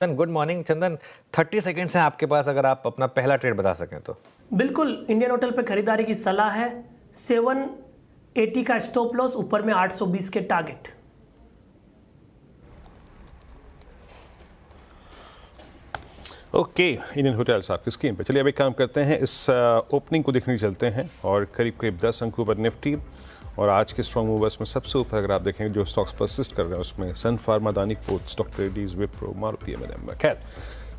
चंदन, good morning. चंदन, 30 seconds हैं आपके पास, अगर आप अपना पहला ट्रेड बता सकें तो। बिल्कुल, इंडियन होटल पे खरीदारी की सलाह है। 780 का स्टॉप लॉस, ऊपर में 820 के टारगेट। ओके, इंडियन होटल्स आपकी स्क्रीन पे। चलिए अब एक काम करते हैं, इस ओपनिंग को देखने चलते हैं और करीब करीब 10 अंकों पर निफ्टी। और आज के स्ट्रॉन्ग मूवर्स में सबसे ऊपर अगर आप देखेंगे जो स्टॉक्स परसिस्ट कर रहे हैं उसमें Sun Pharma, Adani ports, doctor Reddy's, Wipro, Maruti, एम&एम। खैर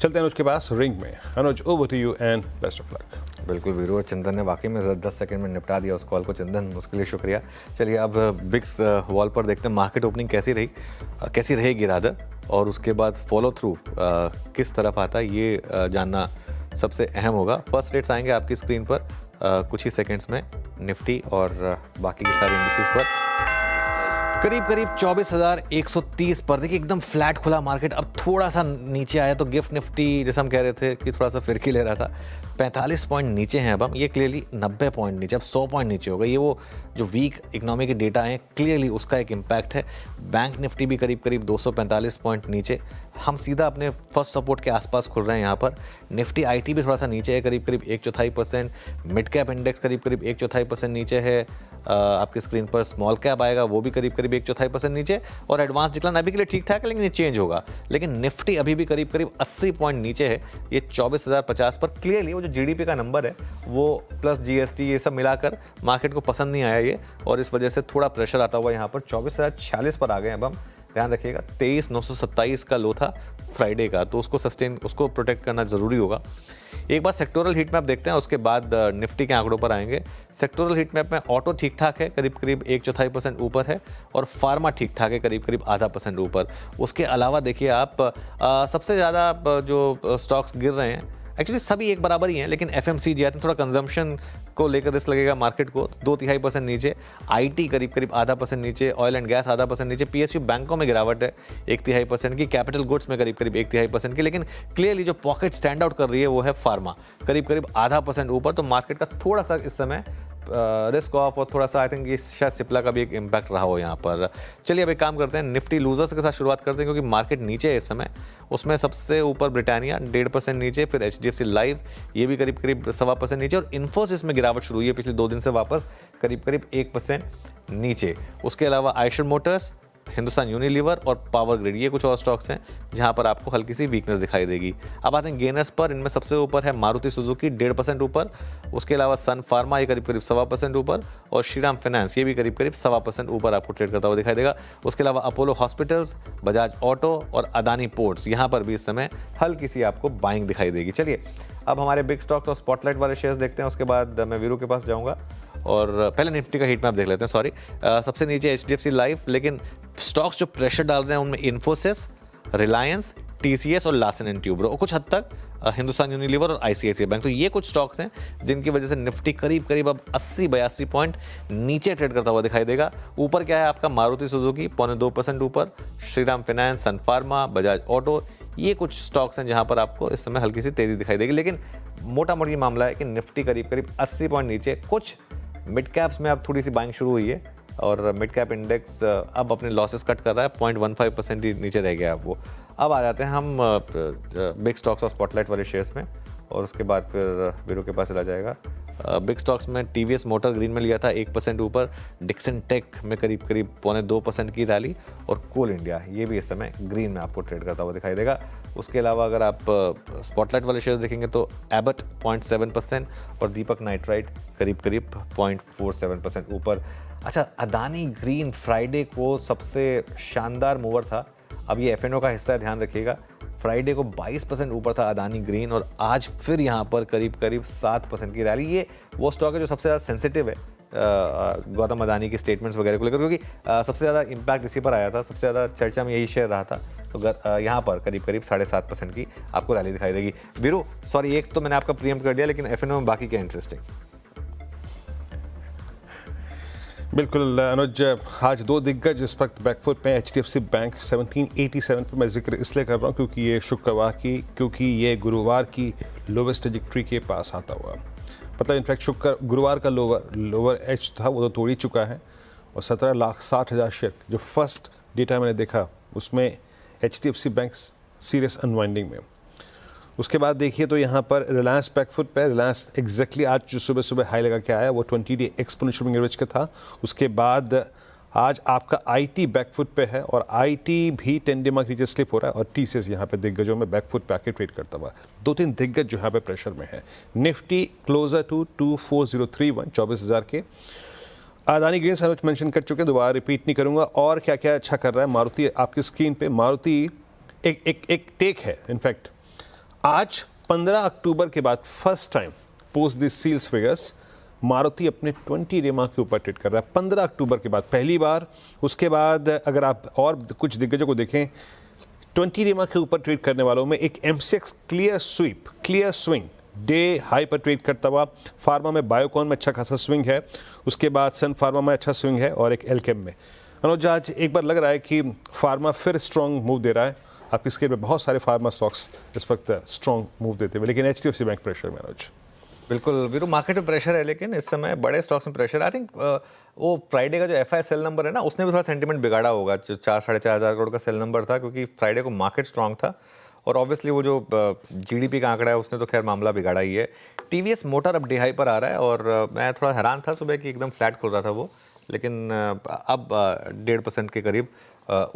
चलते हैं उसके पास रिंग में। Anuj, over to you and best of luck. बिल्कुल वीरू, चंदन ने वाकई में 10 सेकंड में निपटा दिया उस कॉल को। चंदन, उसके लिए शुक्रिया। चलिए अब बिग्स वॉल पर देखते हैं मार्केट ओपनिंग कैसी रहेगी रादर, और उसके बाद फॉलो थ्रू किस तरफ आता है ये जानना सबसे अहम होगा। फर्स्ट रेट्स आएंगे आपकी स्क्रीन पर कुछ ही सेकंड्स में, निफ्टी और बाकी के सारे इंडिसेस पर करीब करीब 24,130 पर। देखिए एकदम फ्लैट खुला मार्केट। अब थोड़ा सा नीचे आया तो गिफ्ट निफ्टी, जैसे हम कह रहे थे कि थोड़ा सा फिरकी ले रहा था, 45 पॉइंट नीचे हैं अब हम। ये क्लियरली 90 पॉइंट नीचे, अब 100 पॉइंट नीचे हो गए। ये वो जो वीक इकोनॉमी के डेटा हैं, क्लियरली उसका एक इम्पैक्ट है। बैंक निफ्टी भी करीब करीब 245 पॉइंट नीचे। हम सीधा अपने फर्स्ट सपोर्ट के आसपास खुल रहे हैं यहाँ पर। निफ्टी आईटी भी थोड़ा सा नीचे है, करीब करीब 1/4%। मिड कैप इंडेक्स करीब करीब 1/4% नीचे है। आपकी स्क्रीन पर स्मॉल कैप आएगा, वो भी करीब करीब 1/4% नीचे। और एडवांस डिक्लाइन अभी के लिए ठीक ठाक है, लेकिन ये चेंज होगा। लेकिन निफ्टी अभी भी करीब करीब 80 पॉइंट नीचे है, ये 24,050 पर। क्लियरली वो जो जीडीपी का नंबर है वो प्लस जीएसटी ये सब मिलाकर मार्केट को पसंद नहीं आया ये, और इस वजह से थोड़ा प्रेशर आता हुआ यहाँ पर 24,046 पर आ गए। अब हम ध्यान रखिएगा, 23,927 का लो था फ्राइडे का, तो उसको प्रोटेक्ट करना जरूरी होगा। एक बार सेक्टोरल हीट मैप देखते हैं, उसके बाद निफ्टी के आंकड़ों पर आएंगे। सेक्टोरल हीट मैप में ऑटो ठीक ठाक है, करीब करीब 1/4% ऊपर है, और फार्मा ठीक ठाक है, करीब करीब 0.5% ऊपर। उसके अलावा देखिए आप सबसे ज़्यादा जो स्टॉक्स गिर रहे हैं, एक्चुअली सभी एक बराबर ही हैं, लेकिन एफएमसीजी आते हैं, थोड़ा कंजम्पशन को लेकर रिस्क लगेगा मार्केट को, 2/3% नीचे। आईटी करीब करीब 0.5% नीचे, ऑयल एंड गैस 0.5% नीचे। पीएसयू बैंकों में गिरावट है 1/3% की, कैपिटल गुड्स में करीब करीब 1/3% की। लेकिन क्लियरली जो पॉकेट स्टैंड आउट कर रही है वो है फार्मा, करीब करीब 0.5% ऊपर। तो मार्केट का थोड़ा सा इस समय रिस्क ऑफ, और थोड़ा सा आई थिंक ये शायद सिप्ला का भी एक इम्पैक्ट रहा हो यहाँ पर। चलिए अब एक काम करते हैं, निफ्टी लूजर्स के साथ शुरुआत करते हैं, क्योंकि मार्केट नीचे है इस समय। उसमें सबसे ऊपर ब्रिटानिया 1.5% नीचे, फिर एचडीएफसी लाइव ये भी करीब करीब 1.25% नीचे, और इन्फोसिस में गिरावट शुरू हुई है पिछले 2 दिन से वापस, करीब करीब 1% नीचे। उसके अलावा आयशर मोटर्स, हिंदुस्तान यूनिलीवर और पावर ग्रिड, ये कुछ और स्टॉक्स हैं जहां पर आपको हल्की सी वीकनेस दिखाई देगी। अब आते हैं गेनर्स पर। इनमें सबसे ऊपर है मारुति सुजुकी 1.5% ऊपर। उसके अलावा सन फार्मा ये करीब करीब 1.25% ऊपर, और श्रीराम फाइनेंस ये भी करीब करीब 1.25% ऊपर आपको ट्रेड करता हुआ दिखाई देगा। उसके अलावा अपोलो हॉस्पिटल्स, बजाज ऑटो और अदानी पोर्ट्स, यहाँ पर भी इस समय हल्की सी आपको बाइंग दिखाई देगी। चलिए अब हमारे बिग स्टॉक्स और स्पॉटलाइट वाले शेयर्स देखते हैं, उसके बाद मैं वीरू के पास जाऊँगा। और पहले निफ्टी का हीट मैप देख लेते हैं। सॉरी, सबसे नीचे एचडीएफसी लाइव, लेकिन स्टॉक्स जो प्रेशर डाल रहे हैं उनमें इन्फोसिस, रिलायंस, टीसीएस और लार्सन एंड ट्यूब्रो, और कुछ हद तक हिंदुस्तान यूनिलीवर और आईसीआईसीआई बैंक। तो ये कुछ स्टॉक्स हैं जिनकी वजह से निफ्टी करीब करीब अब 80-82 पॉइंट नीचे ट्रेड करता हुआ दिखाई देगा। ऊपर क्या है आपका, मारुति सुजुकी 0.25% ऊपर, श्रीराम फाइनेंस, सन फार्मा, बजाज ऑटो, ये कुछ स्टॉक्स हैं जहां पर आपको इस समय हल्की सी तेजी दिखाई देगी। लेकिन मोटा मोटी मामला है कि निफ्टी करीब करीब 80 पॉइंट नीचे। कुछ मिड कैप्स में अब थोड़ी सी बाइंग शुरू हुई है, और मिड कैप इंडेक्स अब अपने लॉसेस कट कर रहा है, 0.15% ही नीचे रह गया अब वो। अब आ जाते हैं हम बिग स्टॉक्स और स्पॉटलाइट वाले शेयर्स में, और उसके बाद फिर वीरू के पास चला जाएगा। बिग स्टॉक्स में टीवीएस मोटर ग्रीन में लिया था 1% ऊपर, डिक्सन टेक में करीब करीब 0.25% की रैली, और कोल इंडिया ये भी इस समय ग्रीन में आपको ट्रेड करता हुआ दिखाई देगा। उसके अलावा अगर आप स्पॉटलाइट वाले शेयर्स देखेंगे तो एबट 0.7% और दीपक नाइट्राइट करीब करीब 0.47% ऊपर। अच्छा, अदानी ग्रीन फ्राइडे को सबसे शानदार मूवर था। अब ये एफएनओ का हिस्सा है, ध्यान रखिएगा। फ्राइडे को 22% ऊपर था अदानी ग्रीन, और आज फिर यहाँ पर करीब करीब 7% की रैली। ये वो स्टॉक है जो सबसे ज़्यादा सेंसिटिव है गौतम अदानी की स्टेटमेंट्स वगैरह को लेकर, क्योंकि सबसे ज़्यादा इम्पैक्ट इसी पर आया था, सबसे ज़्यादा चर्चा में यही शेयर रहा था। तो यहाँ पर करीब करीब 7.5% की आपको रैली दिखाई देगी। वीरू, सॉरी, एक तो मैंने आपका प्रीएम्प्ट कर दिया, लेकिन एफएनओ में बाकी क्या इंटरेस्टिंग? बिल्कुल अनुज, आज 2 दिग्गज इस वक्त बैकफुट पे। एचडीएफसी बैंक 1787 पर मैं जिक्र इसलिए कर रहा हूँ क्योंकि ये गुरुवार की लोवेस्ट ट्रजेक्टरी के पास आता हुआ, मतलब इनफैक्ट गुरुवार का लोअर एज था वो तो तोड़ ही चुका है, और 17,60,000 शेयर जो फर्स्ट डेटा मैंने देखा उसमें एचडीएफसी बैंक सीरियस अनवाइंडिंग में। उसके बाद देखिए तो यहाँ पर रिलायंस बैकफुट पे, रिलायंस एग्जैक्टली आज जो सुबह सुबह हाई लगा के आया वो 20-day एक्सपोनेंशियल मूविंग एवरेज का था। उसके बाद आज आपका आईटी बैकफुट पे है और आईटी भी 10-day मार्क नीचे स्लिप हो रहा है और टीसीएस यहाँ पे दिग्गजों में बैकफुट पे आके ट्रेड करता हुआ। 2-3 दिग्गज जो यहाँ पे प्रेशर में है। निफ्टी क्लोजर टू 24031 24,000 के। अदानी ग्रीन्स हम मेंशन कर चुके हैं, दोबारा रिपीट नहीं करूंगा। और क्या क्या अच्छा कर रहा है मारुति आपकी स्क्रीन पे। मारुति एक टेक है इनफैक्ट। आज 15 अक्टूबर के बाद first time post this sales figures Maruti अपने 20-day मार्क के ऊपर ट्रेड कर रहा है 15 अक्टूबर के बाद पहली बार। उसके बाद अगर आप और कुछ दिग्गजों को देखें 20-day मार्क के ऊपर ट्रेड करने वालों में एक MCX clear swing day high पर ट्रेड करता हुआ। फार्मा में बायोकॉन में अच्छा खासा स्विंग है। उसके बाद सन फार्मा में अच्छा स्विंग है और एक एलकेम में। अनुज आज एक बार लग रहा है कि फार्मा फिर स्ट्रॉन्ग मूव दे रहा है। आपकी स्केल में बहुत सारे फार्मा स्टॉक्स इस वक्त स्ट्रॉन्ग मूव देते हुए, लेकिन एचडीएफसी बैंक प्रेशर में। अनुज बिल्कुल वीरू, मार्केट में प्रेशर है लेकिन इस समय बड़े स्टॉक्स में प्रेशर। आई थिंक वो फ्राइडे का जो एफआई सेल नंबर है ना, उसने भी थोड़ा सेंटीमेंट बिगाड़ा होगा। जो 4-4.5 हज़ार करोड़ का सेल नंबर था, क्योंकि फ्राइडे को मार्केट स्ट्रांग था और ऑब्वियसली वो जो जीडीपी का आंकड़ा है उसने तो खैर मामला बिगाड़ा ही है। टीवीएस मोटर अब डिहाई पर आ रहा है और मैं थोड़ा हैरान था सुबह कि एकदम फ्लैट खुल रहा था वो, लेकिन अब 1.5% के करीब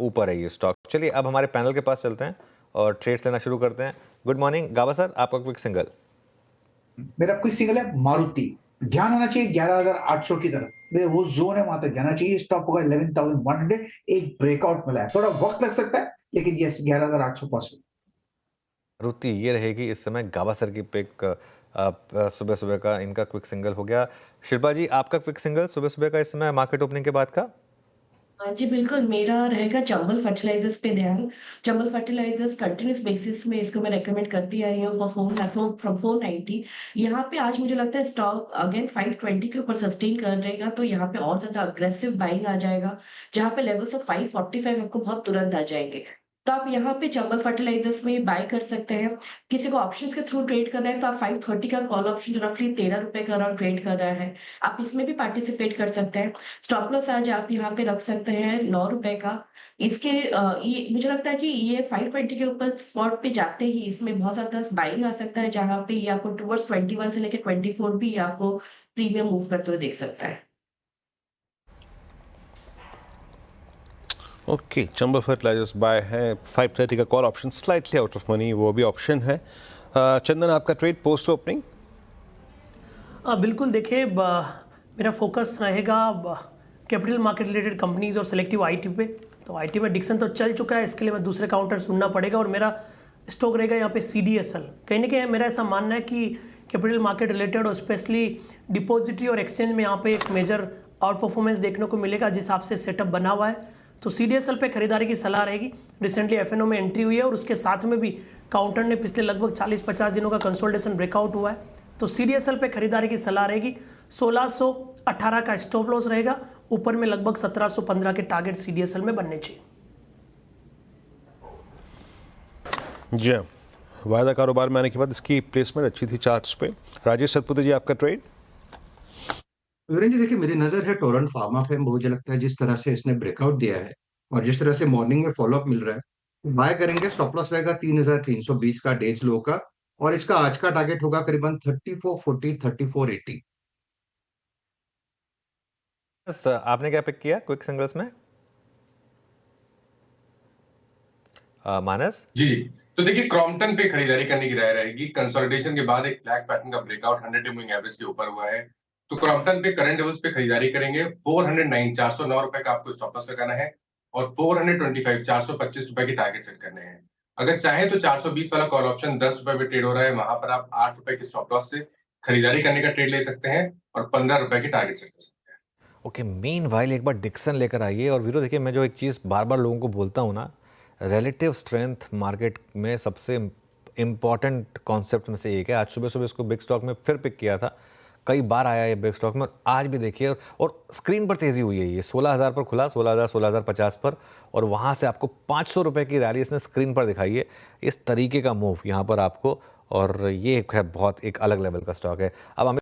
ऊपर है ये स्टॉक। चलिए अब हमारे पैनल के पास चलते हैं और ट्रेड्स लेना शुरू करते हैं। गुड मॉर्निंग गाबा सर, आपका क्विक सिंगल। मेरा क्विक सिंगल है मारुति। ध्यान होना चाहिए 11,800 की तरफ, वो जोन है, वहां तक जाना चाहिए। स्टॉप होगा 11,100। एक ब्रेकआउट मिला है, थोड़ा वक्त लग सकता है लेकिन यस 11,800 पॉसिबल। मारुति ये रहेगी इस समय गाबा सर की पिक। सुबह सुबह का इनका क्विक सिंगल हो गया। शिल्पा जी आपका क्विक सिंगल सुबह सुबह का इस समय मार्केट ओपनिंग के बाद का। हाँ जी, बिल्कुल, मेरा रहेगा चंबल फर्टिलाइजर्स पे ध्यान। चंबल फर्टिलाइजर्स कंटिन्यूअस बेसिस में इसको मैं रेकमेंड करती आई हूँ फ्रॉम 490। यहाँ पे आज मुझे लगता है स्टॉक अगेन 520 के ऊपर सस्टेन कर रहेगा, तो यहाँ पे और ज़्यादा अग्रेसिव बाइंग आ जाएगा, जहाँ पे लेवल्स ऑफ 545 आपको बहुत तुरंत आ जाएंगे। तो आप यहाँ पे चंबल फर्टिलाइजर्स में बाय कर सकते हैं। किसी को ऑप्शंस के थ्रू ट्रेड करना है तो आप 530 का कॉल ऑप्शन जो रफली 13 रुपए का अराउंड ट्रेड कर रहा है, आप इसमें भी पार्टिसिपेट कर सकते हैं। स्टॉप लॉस आज आप यहाँ पे रख सकते हैं 9 रुपए का। इसके ये मुझे लगता है कि ये 520 के ऊपर स्पॉट पे जाते ही इसमें बहुत ज्यादा बाइंग आ सकता है, जहां पे ये आपको टुवर्ड्स 21 से लेकर 24 भी आपको प्रीमियम मूव करते हुए देख सकता है। ओके, चंबल फर्टिलाइजर्स बाय है 530 का call option, slightly out of money वो भी ऑप्शन है। चंदन आपका ट्रेड पोस्ट ओपनिंग। बिल्कुल, देखिए मेरा फोकस रहेगा कैपिटल मार्केट रिलेटेड कंपनीज और सेलेक्टिव आईटी पे। तो आईटी में डिक्सन तो चल चुका है, इसके लिए मैं दूसरे काउंटर सुनना पड़ेगा और मेरा स्टॉक रहेगा यहाँ पे सीडीएसएल। कहीं ना कहीं मेरा ऐसा मानना है कि कैपिटल मार्केट रिलेटेड और स्पेशली डिपॉजिटरी और एक्सचेंज में यहाँ पे एक मेजर आउट परफॉर्मेंस देखने को मिलेगा, जिस हिसाब से सेटअप बना हुआ है। तो सीडीएसएल पे खरीदारी की सलाह रहेगी। रिसेंटली एफएनओ में एंट्री हुई है और उसके साथ में भी काउंटर ने पिछले लगभग 40-50 दिनों का कंसोलिडेशन ब्रेकआउट हुआ है। तो सीडीएसएल पे खरीदारी की सलाह रहेगी। 1618 का स्टॉप लॉस रहेगा, ऊपर में लगभग 1715 के टारगेट सीडीएसएल में बनने चाहिए। जी हाँ, वायदा कारोबार में आने के बाद इसकी प्लेसमेंट अच्छी थी चार्ट्स पे। राजेश सतपुते जी आपका ट्रेड। वीरेंद्र जी देखिए, मेरी नजर है टोरेंट फार्मा पे। मुझे लगता है जिस तरह से इसने ब्रेकआउट दिया है और जिस तरह से मॉर्निंग में फॉलोअप मिल रहा है, बाय करेंगे। स्टॉप लॉस रहेगा 3,320 का डेज लो का, और इसका आज का टारगेट होगा करीबन 3440 3480। आपने क्या पिक किया क्विक सिंगल्स में मानस? जी, तो देखिए क्रॉम्पटन पे खरीदारी करने की राय रहेगी। कंसोलिडेशन के बाद एक फ्लैग पैटर्न का ब्रेकआउट 100 मूविंग एवरेज के ऊपर हुआ है, तो क्रॉम्पटन पे करंट लेवल्स पे खरीदारी करेंगे। 409 409 रुपए का आपको स्टॉप लॉस लगाना है और 425 425 रुपए के टारगेट सेट करने हैं। अगर चाहे तो 420 वाला कॉल ऑप्शन 10 रुपए पे ट्रेड हो रहा है, वहां पर आप 8 रुपए के स्टॉप लॉस से खरीदारी करने का ट्रेड ले सकते हैं और 15 रुपए के टारगेट सेट कर सकते हैं। ओके, मीनवाइल एक बार डिक्सन लेकर आइए। और वीरो देखिए, मैं जो एक चीज़ बार बार लोगों को बोलता हूँ ना, रिलेटिव स्ट्रेंथ मार्केट में सबसे इम्पॉर्टेंट कॉन्सेप्ट में से एक है। आज सुबह सुबह इसको बिग स्टॉक में फिर पिक किया था, कई बार आया है बिग स्टॉक में। आज भी देखिए, और स्क्रीन पर तेज़ी हुई है। ये 16,000 पर खुला, 16,000 16,050 पर, और वहाँ से आपको 500 रुपये की रैली इसने स्क्रीन पर दिखाई है। इस तरीके का मूव यहाँ पर आपको, और ये है बहुत एक अलग लेवल का स्टॉक है। अब